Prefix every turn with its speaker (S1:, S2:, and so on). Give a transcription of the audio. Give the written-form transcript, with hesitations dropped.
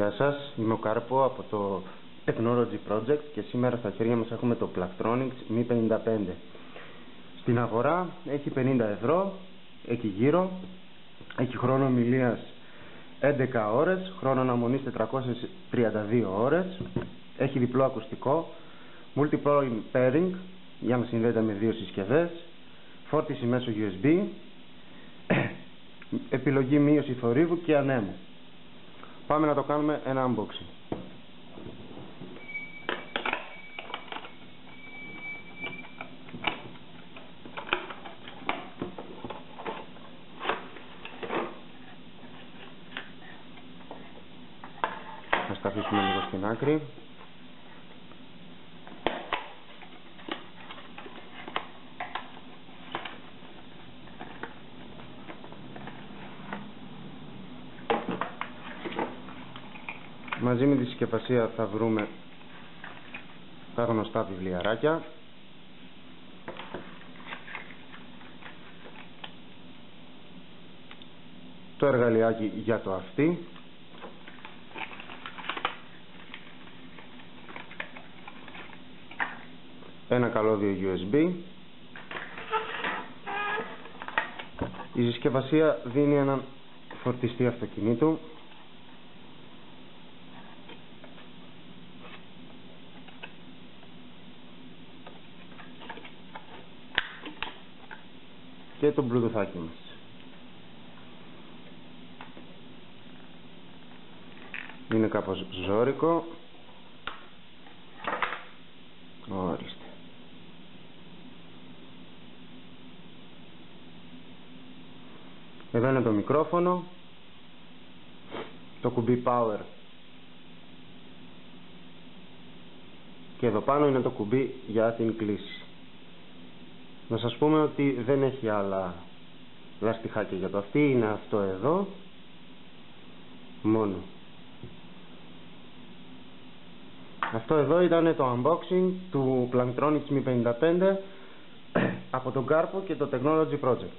S1: Γεια σας, είμαι ο Κάρπο από το Technology Project και σήμερα στα χέρια μας έχουμε το Plantronics Mi 55. Στην αγορά έχει 50 ευρώ, εκεί γύρω, έχει χρόνο ομιλίας 11 ώρες, χρόνο αναμονής 432 ώρες, έχει διπλό ακουστικό, multi-point pairing για να συνδέεται με δύο συσκευές, φόρτιση μέσω USB, επιλογή μείωση θορύβου και ανέμου. Πάμε να το κάνουμε ένα unboxing. Θα σταθήσουμε λίγο στην άκρη. Μαζί με τη συσκευασία θα βρούμε τα γνωστά βιβλιαράκια, το εργαλειάκι για το αυτί, ένα καλώδιο USB. Η συσκευασία δίνει έναν φορτιστή αυτοκινήτου, και το μπλουτουθάκι μας. Είναι κάπως ζώρικο. Ορίστε. Εδώ είναι το μικρόφωνο, το κουμπί power και εδώ πάνω είναι το κουμπί για την κλίση. Να σας πούμε ότι δεν έχει άλλα λαστιχάκια για το αυτί, είναι αυτό εδώ μόνο. Αυτό εδώ ήταν το unboxing του Plantronics Mi 55 από τον Κάρπο και το Technology Project.